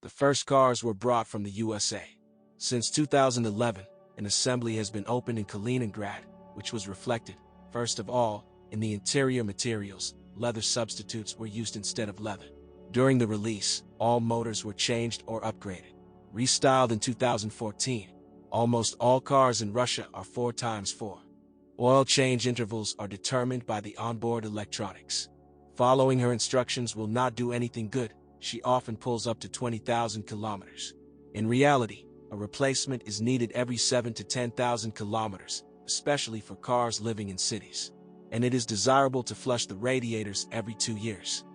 The first cars were brought from the USA. Since 2011, an assembly has been opened in Kaliningrad, which was reflected, first of all, in the interior materials. Leather substitutes were used instead of leather. During the release, all motors were changed or upgraded. Restyled in 2014, almost all cars in Russia are 4x4. Oil change intervals are determined by the onboard electronics. Following her instructions will not do anything good. She often pulls up to 20,000 kilometers. In reality, a replacement is needed every 7 to 10,000 kilometers, especially for cars living in cities. And it is desirable to flush the radiators every 2 years.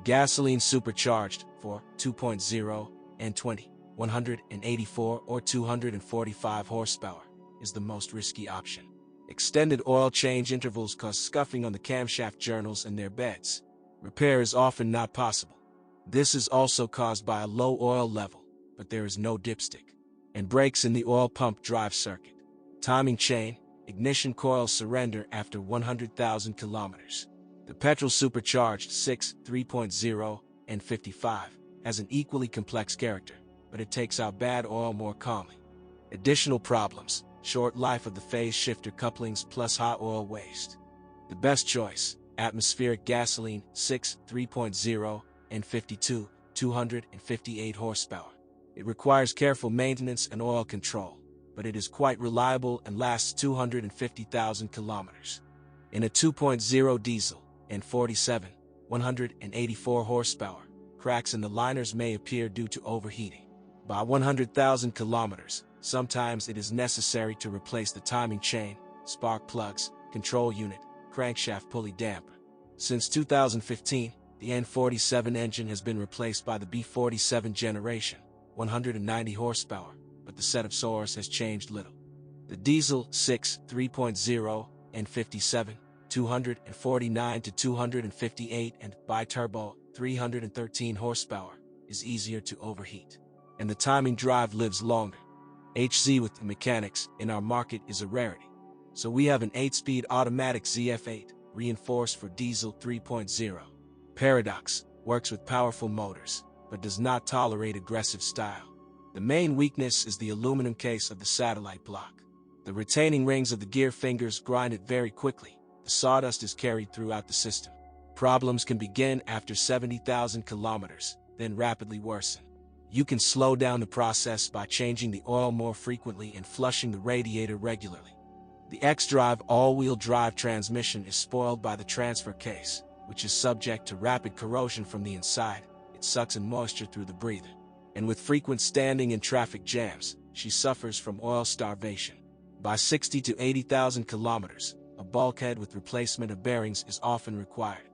Gasoline supercharged for 2.0 and 20, 184 or 245 horsepower is the most risky option. Extended oil change intervals cause scuffing on the camshaft journals and their beds. Repair is often not possible. This is also caused by a low oil level, but there is no dipstick, and breaks in the oil pump drive circuit. Timing chain, ignition coil surrender after 100,000 kilometers. The petrol supercharged 6, 3.0, and 55 has an equally complex character, but it takes out bad oil more calmly. Additional problems: short life of the phase shifter couplings plus hot oil waste. The best choice: atmospheric gasoline 6, 3.0, and 52, 258 horsepower. It requires careful maintenance and oil control, but it is quite reliable and lasts 250,000 kilometers. In a 2.0 diesel, and 47, 184 horsepower, cracks in the liners may appear due to overheating. By 100,000 kilometers, sometimes it is necessary to replace the timing chain, spark plugs, control unit, crankshaft pulley damper. Since 2015, the N47 engine has been replaced by the B47 generation, 190 horsepower, but the set of source has changed little. The diesel 6, 3.0, and 57, 249 to 258 and biturbo 313 horsepower is easier to overheat, and the timing drive lives longer. HZ with the mechanics in our market is a rarity, so we have an 8-speed automatic ZF8 reinforced for diesel 3.0. Paradox works with powerful motors, but does not tolerate aggressive style. The main weakness is the aluminum case of the satellite block. The retaining rings of the gear fingers grind it very quickly. The sawdust is carried throughout the system. Problems can begin after 70,000 kilometers, then rapidly worsen. You can slow down the process by changing the oil more frequently and flushing the radiator regularly. The X-Drive all-wheel drive transmission is spoiled by the transfer case, which is subject to rapid corrosion from the inside. It sucks in moisture through the breather. And with frequent standing in traffic jams, she suffers from oil starvation. By 60 to 80,000 kilometers, a bulkhead with replacement of bearings is often required.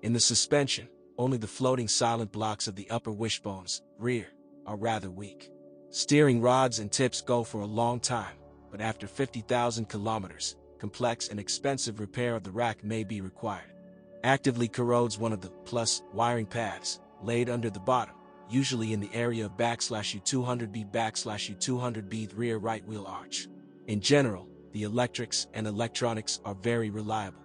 In the suspension, only the floating silent blocks of the upper wishbones, rear, are rather weak. Steering rods and tips go for a long time, but after 50,000 kilometers, complex and expensive repair of the rack may be required. Actively corrodes one of the plus wiring pads laid under the bottom, usually in the area of /U200B/U200B rear right wheel arch. In general, the electrics and electronics are very reliable.